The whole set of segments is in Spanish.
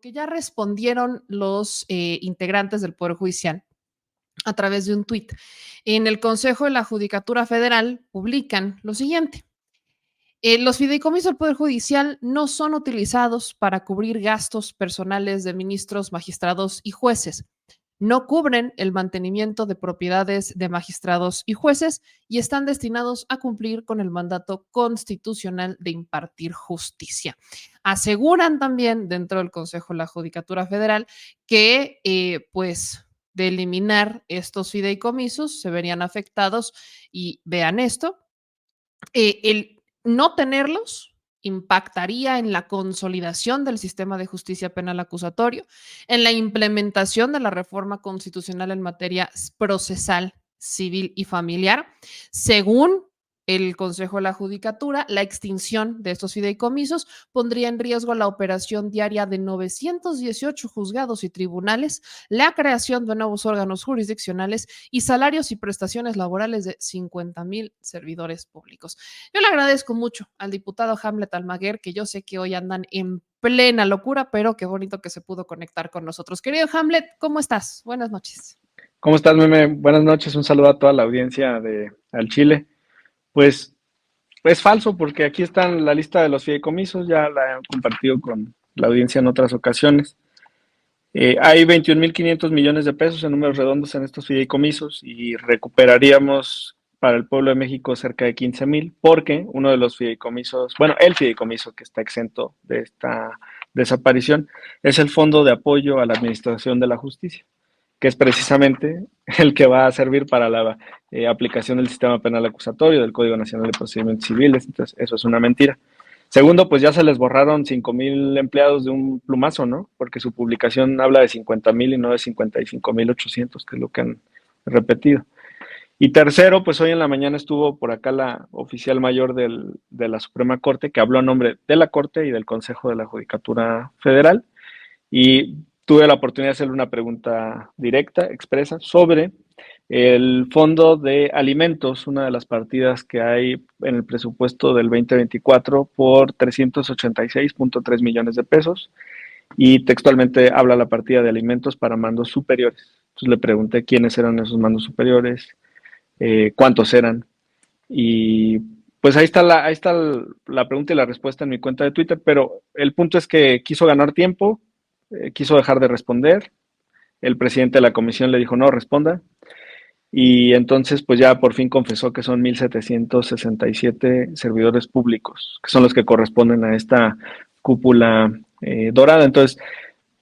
porque ya respondieron los integrantes del Poder Judicial a través de un tuit. En el Consejo de la Judicatura Federal publican lo siguiente. Los fideicomisos del Poder Judicial no son utilizados para cubrir gastos personales de ministros, magistrados y jueces. No cubren el mantenimiento de propiedades de magistrados y jueces y están destinados a cumplir con el mandato constitucional de impartir justicia. Aseguran también dentro del Consejo de la Judicatura Federal que, pues, de eliminar estos fideicomisos se verían afectados y vean esto, el no tenerlos impactaría en la consolidación del sistema de justicia penal acusatorio, en la implementación de la reforma constitucional en materia procesal, civil y familiar, según el Consejo de la Judicatura. La extinción de estos fideicomisos pondría en riesgo la operación diaria de 918 juzgados y tribunales, la creación de nuevos órganos jurisdiccionales y salarios y prestaciones laborales de 50,000 servidores públicos. Yo le agradezco mucho al diputado Hamlet Almaguer, que yo sé que hoy andan en plena locura, pero qué bonito que se pudo conectar con nosotros. Querido Hamlet, ¿cómo estás? Buenas noches. ¿Cómo estás, Meme? Buenas noches, un saludo a toda la audiencia de Al Chile. Pues es falso porque aquí está la lista de los fideicomisos, ya la he compartido con la audiencia en otras ocasiones. Hay 21,500 millones de pesos en números redondos en estos fideicomisos y recuperaríamos para el pueblo de México cerca de 15,000 porque uno de los fideicomisos, bueno, el fideicomiso que está exento de esta desaparición es el Fondo de Apoyo a la Administración de la Justicia, que es precisamente el que va a servir para la aplicación del sistema penal acusatorio, del Código Nacional de Procedimientos Civiles. Entonces, eso es una mentira. Segundo, pues ya se les borraron 5,000 empleados de un plumazo, ¿no? Porque su publicación habla de 50,000 y no de 55,800, que es lo que han repetido. Y tercero, pues hoy en la mañana estuvo por acá la oficial mayor de la Suprema Corte, que habló a nombre de la Corte y del Consejo de la Judicatura Federal, y tuve la oportunidad de hacerle una pregunta directa, expresa, sobre el fondo de alimentos, una de las partidas que hay en el presupuesto del 2024 por 386,3 millones de pesos, y textualmente habla la partida de alimentos para mandos superiores. Entonces le pregunté quiénes eran esos mandos superiores, cuántos eran, y pues ahí está la pregunta y la respuesta en mi cuenta de Twitter, pero el punto es que quiso ganar tiempo, quiso dejar de responder. El presidente de la comisión le dijo no responda, y entonces pues ya por fin confesó que son 1,767 servidores públicos, que son los que corresponden a esta cúpula dorada. Entonces,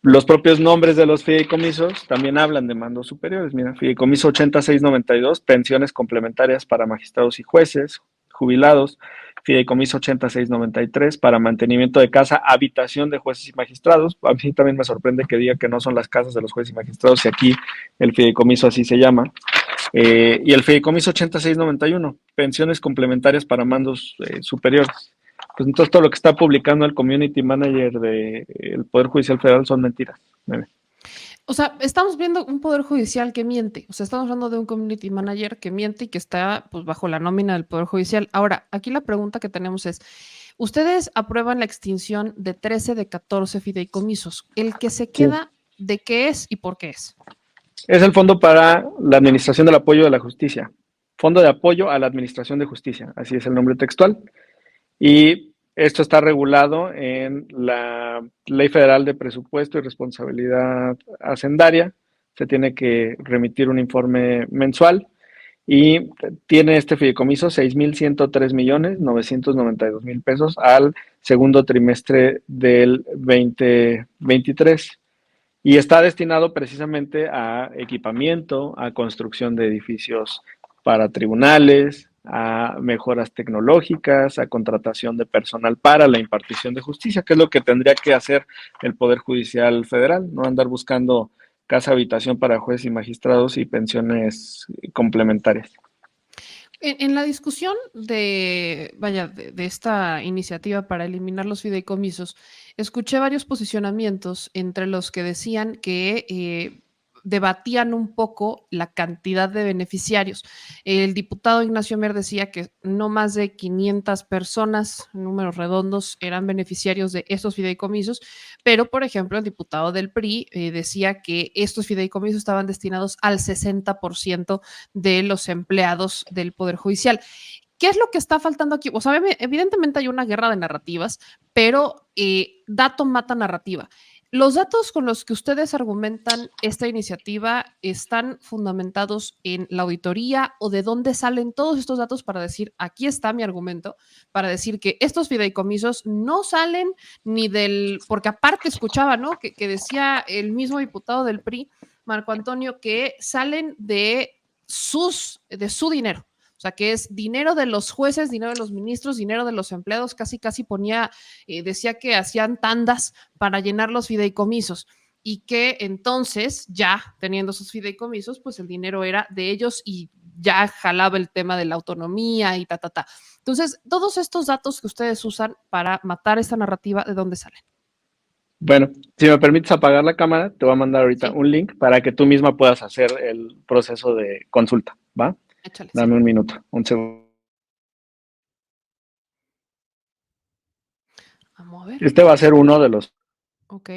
los propios nombres de los fideicomisos también hablan de mandos superiores. Mira, fideicomiso 8692, pensiones complementarias para magistrados y jueces, jubilados. Fideicomiso 8693 para mantenimiento de casa, habitación de jueces y magistrados. A mí también me sorprende que diga que no son las casas de los jueces y magistrados, y aquí el fideicomiso así se llama. Y el fideicomiso 8691, pensiones complementarias para mandos superiores. Pues entonces todo lo que está publicando el community manager del Poder Judicial Federal son mentiras. O sea, estamos viendo un Poder Judicial que miente. O sea, estamos hablando de un community manager que miente y que está pues, bajo la nómina del Poder Judicial. Ahora, aquí la pregunta que tenemos es, ustedes aprueban la extinción de 13 de 14 fideicomisos. ¿El que se queda de qué es y por qué es? Es el Fondo para la Administración del Apoyo de la Justicia. Fondo de Apoyo a la Administración de Justicia. Así es el nombre textual. Y esto está regulado en la Ley Federal de Presupuesto y Responsabilidad Hacendaria. Se tiene que remitir un informe mensual y tiene este fideicomiso 6,103,992,000 pesos al segundo trimestre del 2023. Y está destinado precisamente a equipamiento, a construcción de edificios para tribunales, a mejoras tecnológicas, a contratación de personal para la impartición de justicia, que es lo que tendría que hacer el Poder Judicial Federal, no andar buscando casa habitación para jueces y magistrados y pensiones complementarias. En la discusión de esta iniciativa para eliminar los fideicomisos, escuché varios posicionamientos entre los que decían que debatían un poco la cantidad de beneficiarios. El diputado Ignacio Mier decía que no más de 500 personas, números redondos, eran beneficiarios de estos fideicomisos, pero, por ejemplo, el diputado del PRI decía que estos fideicomisos estaban destinados al 60% de los empleados del Poder Judicial. ¿Qué es lo que está faltando aquí? O sea, evidentemente hay una guerra de narrativas, pero dato mata narrativa. Los datos con los que ustedes argumentan esta iniciativa están fundamentados en la auditoría o de dónde salen todos estos datos para decir, aquí está mi argumento, para decir que estos fideicomisos no salen ni del, porque aparte escuchaba, ¿no? Que decía el mismo diputado del PRI, Marco Antonio, que salen de su dinero. O sea, que es dinero de los jueces, dinero de los ministros, dinero de los empleados, casi ponía, decía que hacían tandas para llenar los fideicomisos y que entonces, ya teniendo sus fideicomisos, pues el dinero era de ellos y ya jalaba el tema de la autonomía y ta. Entonces, todos estos datos que ustedes usan para matar esta narrativa, ¿de dónde salen? Bueno, si me permites apagar la cámara, te voy a mandar ahorita Sí, un link para que tú misma puedas hacer el proceso de consulta, ¿va? échale, sí. Dame un minuto, un segundo. Vamos a ver. Este va a ser uno de los. Ok.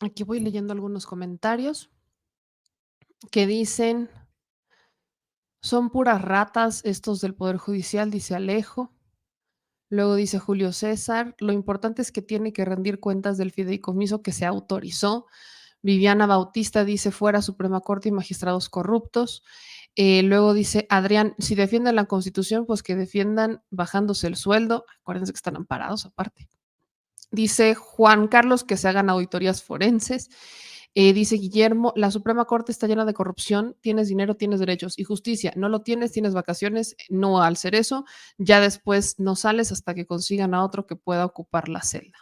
Aquí voy leyendo algunos comentarios que dicen, son puras ratas estos del Poder Judicial, dice Alejo. Luego dice Julio César, lo importante es que tiene que rendir cuentas del fideicomiso que se autorizó. Viviana Bautista dice, fuera Suprema Corte y magistrados corruptos. Luego dice Adrián, si defienden la Constitución, pues que defiendan bajándose el sueldo. Acuérdense que están amparados aparte. Dice Juan Carlos que se hagan auditorías forenses. Dice Guillermo, la Suprema Corte está llena de corrupción, tienes dinero, tienes derechos y justicia, no lo tienes, tienes vacaciones, no al ser eso, ya después no sales hasta que consigan a otro que pueda ocupar la celda.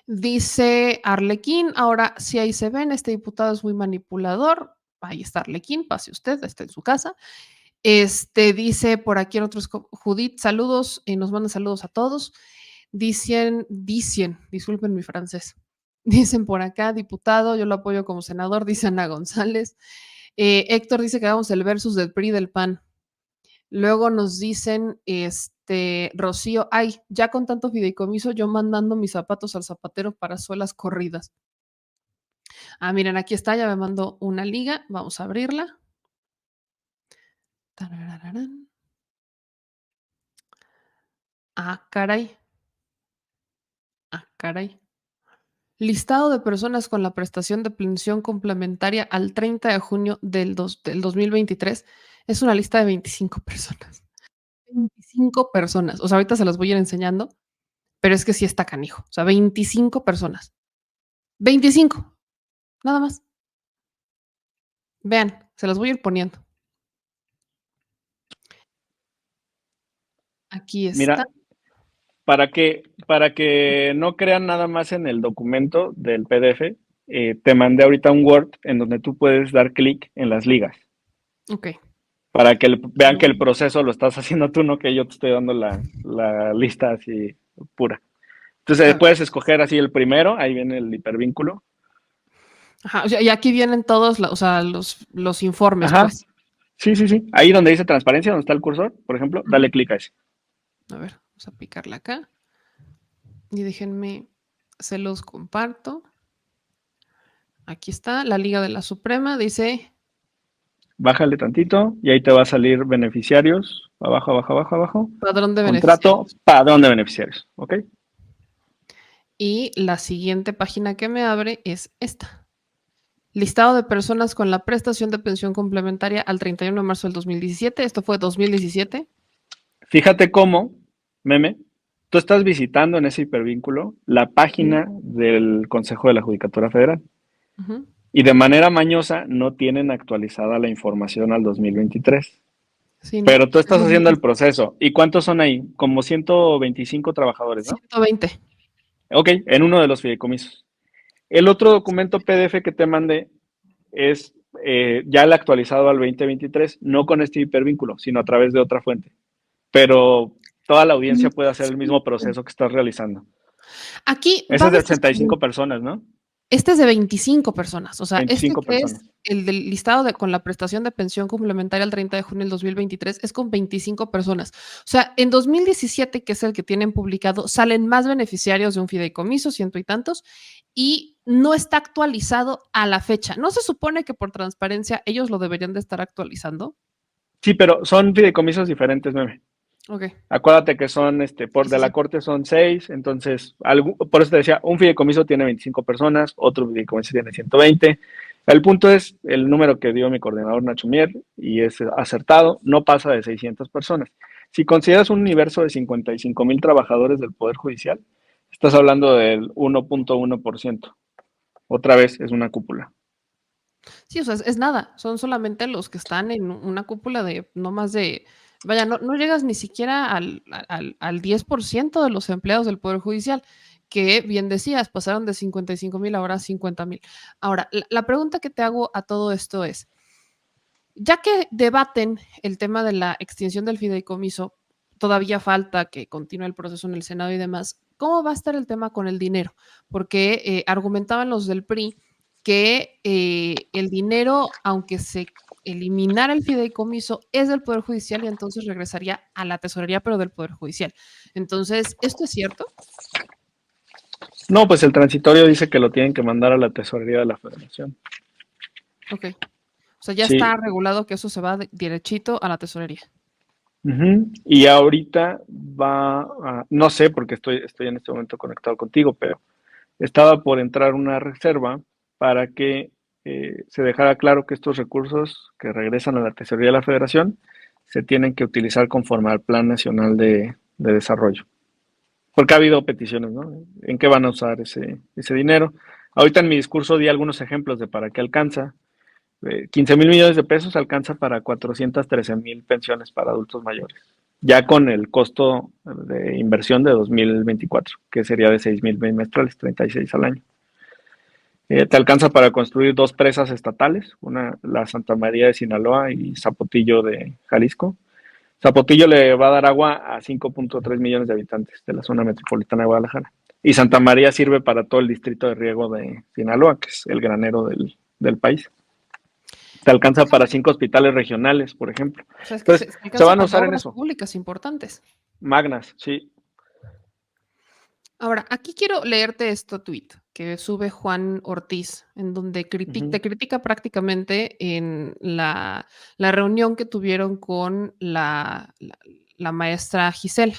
Dice Arlequín, ahora sí ahí se ven, este diputado es muy manipulador, ahí está Arlequín, pase usted, está en su casa. Dice por aquí en otros, Judith, saludos, nos mandan saludos a todos. Dicen, disculpen mi francés. Dicen por acá, diputado, yo lo apoyo como senador, dice Ana González. Héctor dice que hagamos el versus del PRI del PAN. Luego nos dicen, Rocío, ay, ya con tanto fideicomiso, yo mandando mis zapatos al zapatero para suelas corridas. Ah, miren, aquí está, ya me mandó una liga, vamos a abrirla. Tarararán. Ah, caray. Ah, caray. Listado de personas con la prestación de pensión complementaria al 30 de junio del 2023 es una lista de 25 personas. 25 personas. O sea, ahorita se las voy a ir enseñando, pero es que sí está canijo. O sea, 25 personas. 25, nada más. Vean, se las voy a ir poniendo. Aquí está. Mira, para que no crean nada más en el documento del PDF, te mandé ahorita un Word en donde tú puedes dar clic en las ligas. Ok. Para que vean que el proceso lo estás haciendo tú, no que yo te estoy dando la lista así pura. Entonces puedes escoger así el primero, ahí viene el hipervínculo. Ajá, o sea, y aquí vienen todos, o sea, los informes, Ajá. pues. Sí. Ahí donde dice transparencia, donde está el cursor, por ejemplo, dale clic a ese. A ver, vamos a picarla acá. Y déjenme, se los comparto. Aquí está, la Liga de la Suprema, dice. Bájale tantito y ahí te va a salir beneficiarios. Abajo. Padrón de Contrato, beneficiarios. padrón de beneficiarios. ¿Ok? Y la siguiente página que me abre es esta. Listado de personas con la prestación de pensión complementaria al 31 de marzo del 2017. Esto fue 2017. Fíjate cómo, meme, tú estás visitando en ese hipervínculo la página del Consejo de la Judicatura Federal. Y de manera mañosa no tienen actualizada la información al 2023. Sí, no. Pero tú estás haciendo el proceso. ¿Y cuántos son ahí? Como 125 trabajadores, ¿no? 120. Ok, en uno de los fideicomisos. El otro documento PDF que te mandé es ya el actualizado al 2023, no con este hipervínculo, sino a través de otra fuente. Pero toda la audiencia puede hacer el mismo proceso que estás realizando. Aquí Ese va es de de este 85 personas, ¿no? Este es de 25 personas, o sea, este 25 que es personas. el del listado con la prestación de pensión complementaria al 30 de junio del 2023 es con 25 personas. O sea, en 2017, que es el que tienen publicado, salen más beneficiarios de un fideicomiso, ciento y tantos, y no está actualizado a la fecha. ¿No se supone que por transparencia ellos lo deberían de estar actualizando? Sí, pero son fideicomisos diferentes, Meme. Ok. Acuérdate que son, Sí, por de sí, la sí. corte son 6, entonces, por eso te decía, un fideicomiso tiene 25 personas, otro fideicomiso tiene 120. El punto es el número que dio mi coordinador Nacho Mier y es acertado, no pasa de 600 personas. Si consideras un universo de 55,000 trabajadores del Poder Judicial, estás hablando del 1.1%. Otra vez es una cúpula. Sí, o sea, es nada, son solamente los que están en una cúpula de no más de, vaya, no llegas ni siquiera al 10% de los empleados del Poder Judicial, que bien decías, pasaron de 55,000 ahora a 50,000. Ahora, la pregunta que te hago a todo esto es, ya que debaten el tema de la extinción del fideicomiso, todavía falta que continúe el proceso en el Senado y demás, ¿cómo va a estar el tema con el dinero? Porque argumentaban los del PRI que el dinero, aunque se eliminara el fideicomiso, es del Poder Judicial y entonces regresaría a la tesorería, pero del Poder Judicial. Entonces, ¿esto es cierto? No, pues el transitorio dice que lo tienen que mandar a la tesorería de la Federación. Ok. O sea, ya está Sí. regulado que eso se va derechito a la tesorería. Y ahorita no sé porque estoy en este momento conectado contigo, pero estaba por entrar una reserva para que se dejara claro que estos recursos que regresan a la tesorería de la Federación se tienen que utilizar conforme al Plan Nacional de Desarrollo. Porque ha habido peticiones, ¿no? ¿En qué van a usar ese dinero? Ahorita en mi discurso di algunos ejemplos de para qué alcanza. 15,000 millones de pesos alcanza para 413,000 pensiones para adultos mayores, ya con el costo de inversión de 2024, que sería de 6,000 bimestrales, 36 al año. Te alcanza para construir 2 presas estatales, una la Santa María de Sinaloa y Zapotillo de Jalisco. Zapotillo le va a dar agua a 5.3 millones de habitantes de la zona metropolitana de Guadalajara. Y Santa María sirve para todo el distrito de riego de Sinaloa, que es el granero del país. Te alcanza para 5 hospitales regionales, por ejemplo. O sea, es que Entonces, se se alcanza van a para usar en obras eso. públicas importantes. Magnas, sí. Ahora, aquí quiero leerte este tweet que sube Juan Ortiz, en donde te critica prácticamente en la reunión que tuvieron con la maestra Gisela.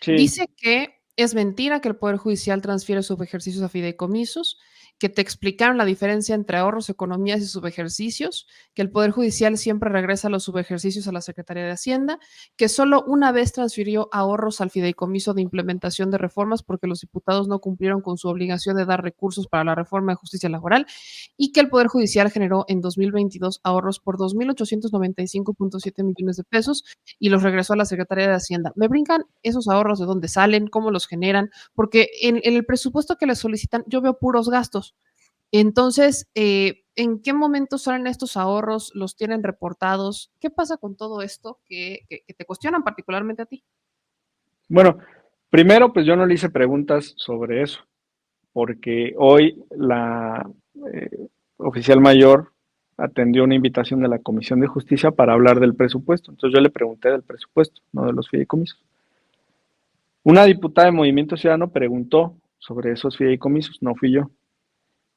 Sí, Dice que es mentira que el Poder Judicial transfiere subejercicios a fideicomisos, que te explicaron la diferencia entre ahorros, economías y subejercicios, que el Poder Judicial siempre regresa los subejercicios a la Secretaría de Hacienda, que solo una vez transfirió ahorros al fideicomiso de implementación de reformas porque los diputados no cumplieron con su obligación de dar recursos para la reforma de justicia laboral y que el Poder Judicial generó en 2022 ahorros por 2.895.7 millones de pesos y los regresó a la Secretaría de Hacienda. Me brincan esos ahorros, de dónde salen, cómo los generan, porque en el presupuesto que les solicitan yo veo puros gastos. Entonces, ¿en qué momento salen estos ahorros? ¿Los tienen reportados? ¿Qué pasa con todo esto que te cuestionan particularmente a ti? bueno, primero, pues yo no le hice preguntas sobre eso, porque hoy la oficial mayor atendió una invitación de la Comisión de Justicia para hablar del presupuesto. Entonces yo le pregunté del presupuesto, no de los fideicomisos. Una diputada de Movimiento Ciudadano preguntó sobre esos fideicomisos, no fui yo.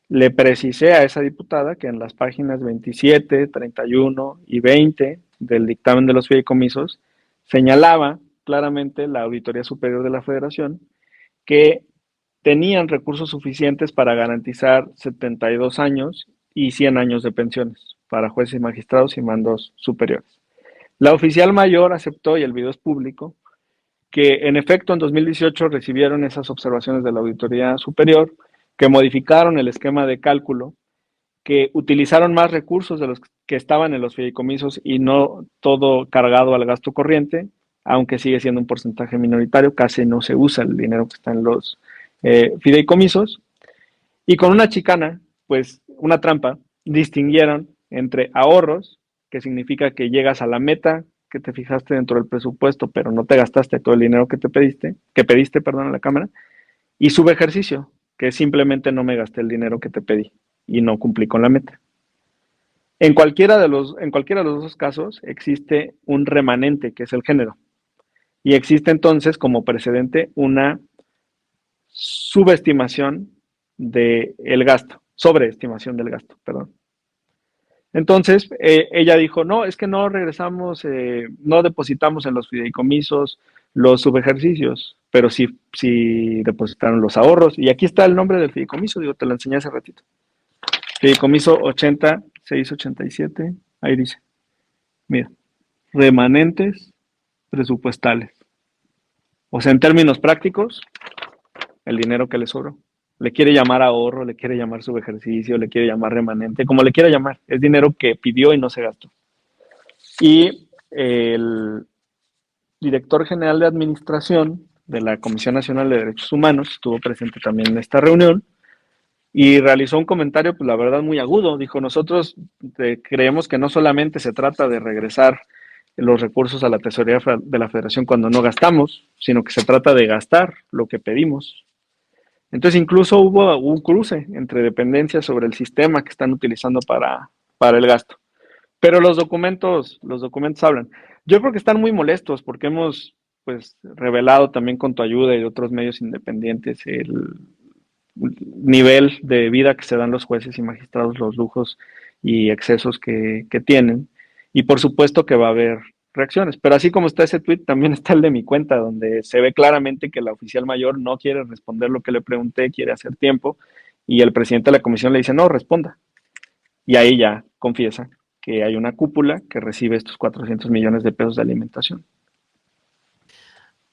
Le precisé a esa diputada que en las páginas 27, 31 y 20 del dictamen de los fideicomisos señalaba claramente la Auditoría Superior de la Federación que tenían recursos suficientes para garantizar 72 años y 100 años de pensiones para jueces y magistrados y mandos superiores. La oficial mayor aceptó, y el video es público, que en efecto en 2018 recibieron esas observaciones de la Auditoría Superior, que modificaron el esquema de cálculo, que utilizaron más recursos de los que estaban en los fideicomisos y no todo cargado al gasto corriente, aunque sigue siendo un porcentaje minoritario, casi no se usa el dinero que está en los fideicomisos, y con una chicana, pues una trampa, distinguieron entre ahorros, que significa que llegas a la meta que te fijaste dentro del presupuesto, pero no te gastaste todo el dinero que pediste, perdón, a la cámara, y subejercicio, que simplemente no me gasté el dinero que te pedí y no cumplí con la meta. En cualquiera de los dos casos existe un remanente, que es el género, y existe entonces como precedente una subestimación del gasto, sobreestimación del gasto, perdón. Entonces, ella dijo, no, es que no regresamos, no depositamos en los fideicomisos los subejercicios, pero sí depositaron los ahorros. Y aquí está el nombre del fideicomiso, digo, te lo enseñé hace ratito. Fideicomiso 8687, ahí dice, mira, remanentes presupuestales. O sea, en términos prácticos, el dinero que le sobró. Le quiere llamar ahorro, le quiere llamar subejercicio, le quiere llamar remanente, como le quiera llamar. Es dinero que pidió y no se gastó. Y el director general de administración de la Comisión Nacional de Derechos Humanos estuvo presente también en esta reunión y realizó un comentario, pues la verdad, muy agudo. Dijo, nosotros creemos que no solamente se trata de regresar los recursos a la tesorería de la federación cuando no gastamos, sino que se trata de gastar lo que pedimos. Entonces incluso hubo un cruce entre dependencias sobre el sistema que están utilizando para el gasto. Pero los documentos hablan. Yo creo que están muy molestos porque hemos pues revelado también con tu ayuda y de otros medios independientes el nivel de vida que se dan los jueces y magistrados, los lujos y excesos que tienen. Y por supuesto que va a haber reacciones. Pero así como está ese tweet, también está el de mi cuenta, donde se ve claramente que la oficial mayor no quiere responder lo que le pregunté, quiere hacer tiempo, y el presidente de la comisión le dice, no, responda. Y ahí ya confiesa que hay una cúpula que recibe estos 400 millones de pesos de alimentación.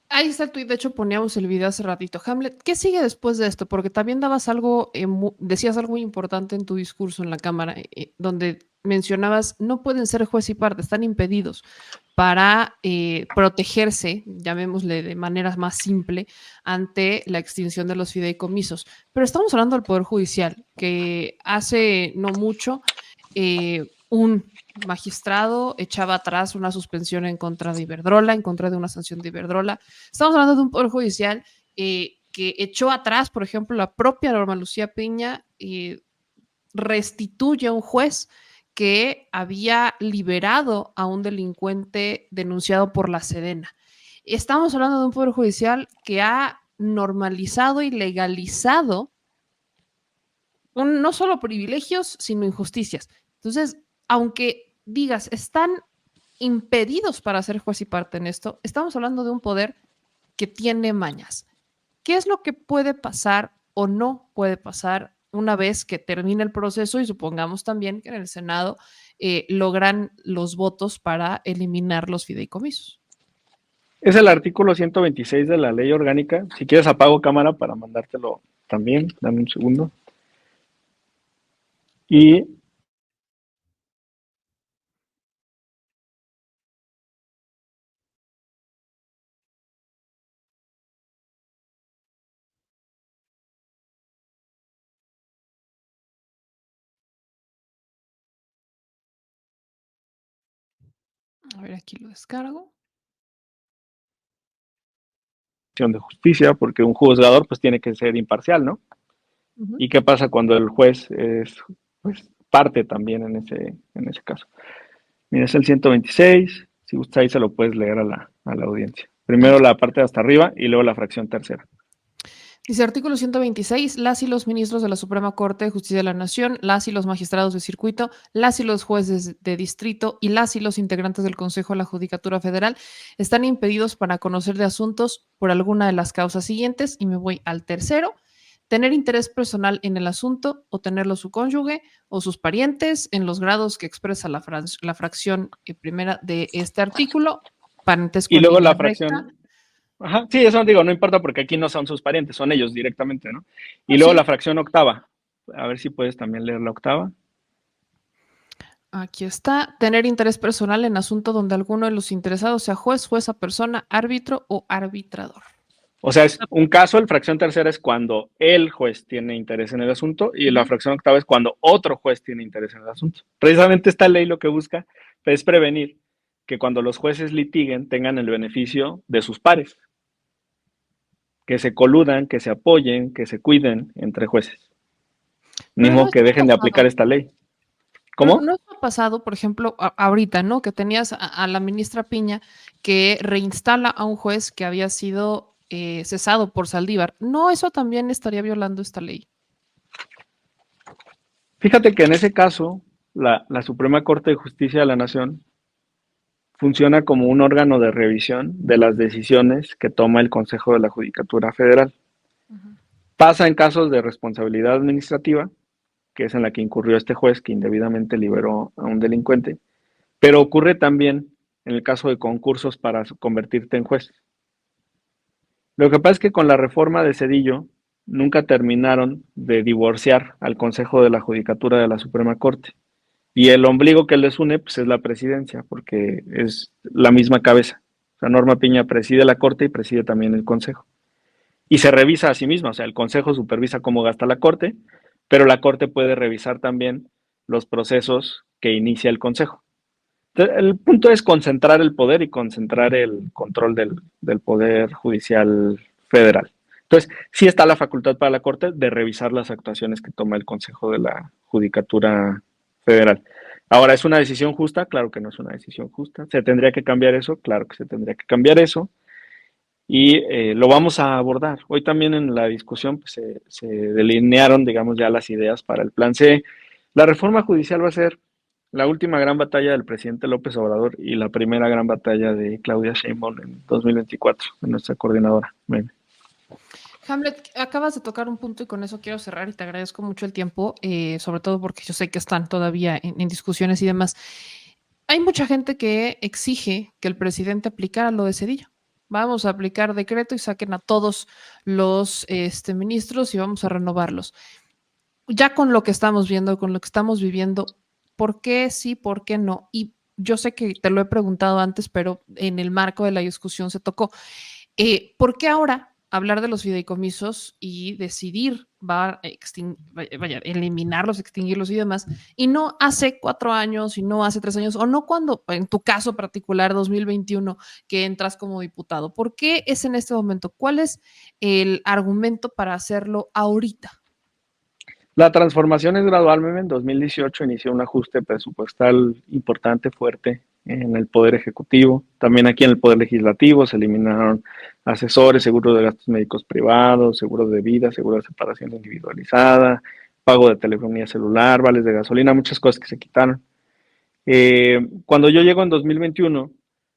Ahí está el tuit, de hecho poníamos el video hace ratito. Hamlet, ¿qué sigue después de esto? Porque también dabas algo, decías algo muy importante en tu discurso en la Cámara, donde mencionabas, no pueden ser juez y parte, están impedidos para protegerse, llamémosle de manera más simple, ante la extinción de los fideicomisos. Pero estamos hablando del Poder Judicial, que hace no mucho un magistrado echaba atrás una suspensión en contra de Iberdrola, en contra de una sanción de Iberdrola. Estamos hablando de un Poder Judicial que echó atrás, por ejemplo, la propia Norma Lucía Piña restituye a un juez que había liberado a un delincuente denunciado por la Sedena. Estamos hablando de un Poder Judicial que ha normalizado y legalizado no solo privilegios, sino injusticias. Entonces, aunque digas, están impedidos para ser juez y parte en esto, estamos hablando de un poder que tiene mañas. ¿Qué es lo que puede pasar o no puede pasar una vez que termine el proceso y supongamos también que en el Senado logran los votos para eliminar los fideicomisos? Es el artículo 126 de la ley orgánica. Si quieres apago cámara para mandártelo también. Dame un segundo. Y A ver, aquí lo descargo. de justicia, porque un juzgador pues tiene que ser imparcial, ¿no? ¿Y qué pasa cuando el juez es pues, parte también en ese caso? Mira, es el 126, si gusta ahí se lo puedes leer a la audiencia. Primero la parte de hasta arriba y luego la fracción tercera. Dice artículo 126, las y los ministros de la Suprema Corte de Justicia de la Nación, las y los magistrados de circuito, las y los jueces de distrito y las y los integrantes del Consejo de la Judicatura Federal están impedidos para conocer de asuntos por alguna de las causas siguientes, y me voy al tercero: tener interés personal en el asunto o tenerlo su cónyuge o sus parientes en los grados que expresa la fracción primera de este artículo, parentesco Y en luego línea la recta. fracción. Ajá, sí, eso digo, no importa porque aquí no son sus parientes, son ellos directamente, ¿no? Y Oh, luego la sí, fracción octava. A ver si puedes también leer la octava. aquí está. Tener interés personal en asunto donde alguno de los interesados sea juez, jueza, persona, árbitro o arbitrador. O sea, es un caso, el fracción tercera es cuando el juez tiene interés en el asunto y la fracción octava es cuando otro juez tiene interés en el asunto. Precisamente esta ley lo que busca es prevenir que cuando los jueces litiguen tengan el beneficio de sus pares, que se coludan, que se apoyen, que se cuiden entre jueces. Pero no Mismo que está dejen de aplicar pasado. esta ley. Pero ¿Cómo? no está pasado, por ejemplo, ahorita, ¿no? Que tenías a la ministra Piña que reinstala a un juez que había sido cesado por Saldívar. ¿No eso también estaría violando esta ley? Fíjate que en ese caso, la Suprema Corte de Justicia de la Nación funciona como un órgano de revisión de las decisiones que toma el Consejo de la Judicatura Federal. Ujú. Pasa en casos de responsabilidad administrativa, que es en la que incurrió este juez que indebidamente liberó a un delincuente, pero ocurre también en el caso de concursos para convertirte en juez. Lo que pasa es que con la reforma de Cedillo nunca terminaron de divorciar al Consejo de la Judicatura de la Suprema Corte. Y el ombligo que les une pues, es la presidencia, porque es la misma cabeza. O sea, Norma Piña preside la Corte y preside también el Consejo. Y se revisa a sí misma, o sea, el Consejo supervisa cómo gasta la Corte, pero la Corte puede revisar también los procesos que inicia el Consejo. Entonces, el punto es concentrar el poder y concentrar el control del Poder Judicial Federal. Entonces, sí está la facultad para la Corte de revisar las actuaciones que toma el Consejo de la Judicatura Federal. Ahora, ¿es una decisión justa? Claro que no es una decisión justa. ¿Se tendría que cambiar eso? Claro que se tendría que cambiar eso. Y lo vamos a abordar. Hoy también en la discusión pues, se delinearon, digamos, ya las ideas para el plan C. La reforma judicial va a ser la última gran batalla del presidente López Obrador y la primera gran batalla de Claudia Sheinbaum en 2024, en nuestra coordinadora. Bueno. Hamlet, acabas de tocar un punto y con eso quiero cerrar y te agradezco mucho el tiempo, sobre todo porque yo sé que están todavía en discusiones y demás. Hay mucha gente que exige que el presidente aplicara lo de Cedillo. Vamos a aplicar decreto y saquen a todos los ministros y vamos a renovarlos. Ya con lo que estamos viendo, con lo que estamos viviendo, ¿por qué sí, por qué no? Y yo sé que te lo he preguntado antes, pero en el marco de la discusión se tocó. ¿Por qué ahora hablar de los fideicomisos y decidir vaya, eliminarlos, extinguirlos y demás, y no hace 4 años, y no hace 3 años, o no cuando, en tu caso particular, 2021, que entras como diputado? ¿Por qué es en este momento? ¿Cuál es el argumento para hacerlo ahorita? La transformación es gradual. En 2018 inició un ajuste presupuestal importante, fuerte en el Poder Ejecutivo. También aquí en el Poder Legislativo se eliminaron asesores, seguros de gastos médicos privados, seguros de vida, seguro de separación individualizada, pago de telefonía celular, vales de gasolina, muchas cosas que se quitaron. Cuando yo llego en 2021,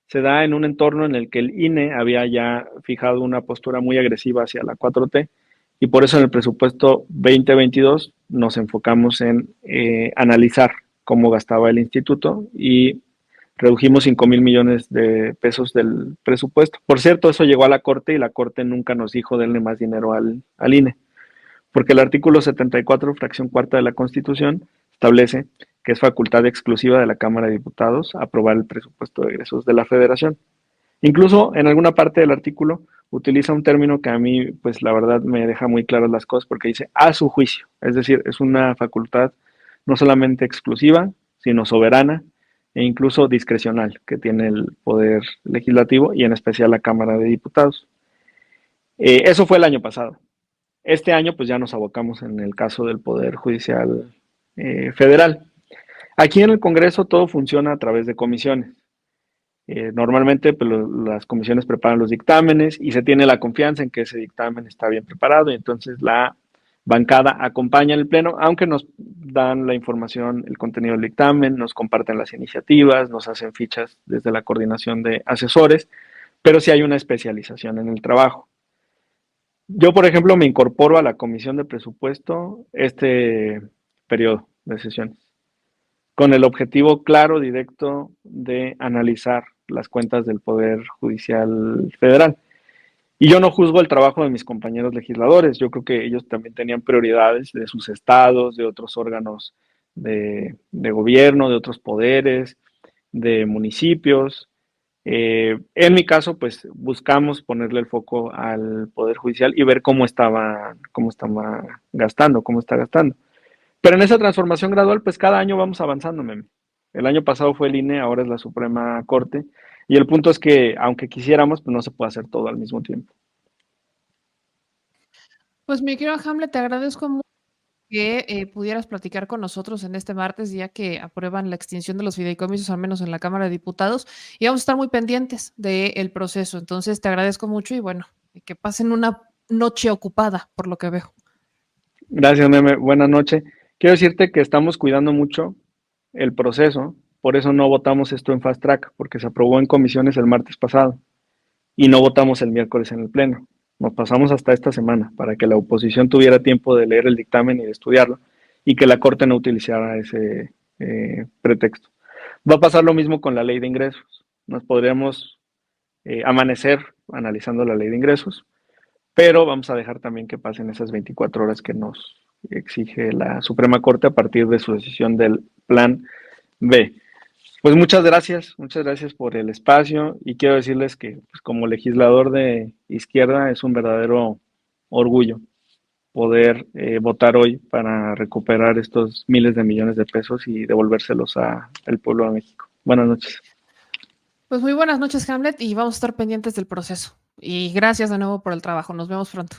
se da en un entorno en el que el INE había ya fijado una postura muy agresiva hacia la 4T y por eso en el presupuesto 2022 nos enfocamos en analizar cómo gastaba el instituto y redujimos 5,000 millones de pesos del presupuesto. Por cierto, eso llegó a la Corte y la Corte nunca nos dijo denle más dinero al INE, porque el artículo 74, fracción cuarta de la Constitución, establece que es facultad exclusiva de la Cámara de Diputados aprobar el presupuesto de egresos de la Federación. Incluso en alguna parte del artículo utiliza un término que a mí, pues la verdad me deja muy claras las cosas porque dice a su juicio, es decir, es una facultad no solamente exclusiva, sino soberana e incluso discrecional que tiene el Poder Legislativo y en especial la Cámara de Diputados. Eso fue el año pasado. Este año pues ya nos abocamos en el caso del Poder Judicial Federal. Aquí en el Congreso todo funciona a través de comisiones. Normalmente pues, las comisiones preparan los dictámenes y se tiene la confianza en que ese dictamen está bien preparado y entonces la bancada acompaña el pleno, aunque nos dan la información, el contenido del dictamen, nos comparten las iniciativas, nos hacen fichas desde la coordinación de asesores, pero sí hay una especialización en el trabajo. Yo, por ejemplo, me incorporo a la comisión de presupuesto este periodo de sesiones, con el objetivo claro, directo, de analizar las cuentas del Poder Judicial Federal. Y yo no juzgo el trabajo de mis compañeros legisladores, yo creo que ellos también tenían prioridades de sus estados, de otros órganos de gobierno, de otros poderes, de municipios, En mi caso, pues buscamos ponerle el foco al Poder Judicial y ver cómo estaba gastando, cómo está gastando. Pero en esa transformación gradual, pues cada año vamos avanzando, meme. El año pasado fue el INE, ahora es la Suprema Corte. Y el punto es que, aunque quisiéramos, pues no se puede hacer todo al mismo tiempo. Pues mi querido Hamlet, te agradezco mucho que pudieras platicar con nosotros en este martes, ya que aprueban la extinción de los fideicomisos, al menos en la Cámara de Diputados, y vamos a estar muy pendientes del proceso. Entonces, te agradezco mucho y bueno, que pasen una noche ocupada, por lo que veo. Gracias, meme. Buenas noches. Quiero decirte que estamos cuidando mucho el proceso, por eso no votamos esto en fast track, porque se aprobó en comisiones el martes pasado y no votamos el miércoles en el Pleno. Nos pasamos hasta esta semana para que la oposición tuviera tiempo de leer el dictamen y de estudiarlo y que la Corte no utilizara ese pretexto. Va a pasar lo mismo con la ley de ingresos. Nos podríamos amanecer analizando la ley de ingresos, pero vamos a dejar también que pasen esas 24 horas que nos exige la Suprema Corte a partir de su decisión del Plan B. Pues muchas gracias por el espacio y quiero decirles que pues, como legislador de izquierda es un verdadero orgullo poder votar hoy para recuperar estos miles de millones de pesos y devolvérselos al pueblo de México. Buenas noches. Pues muy buenas noches, Hamlet, y vamos a estar pendientes del proceso. Y gracias de nuevo por el trabajo. Nos vemos pronto.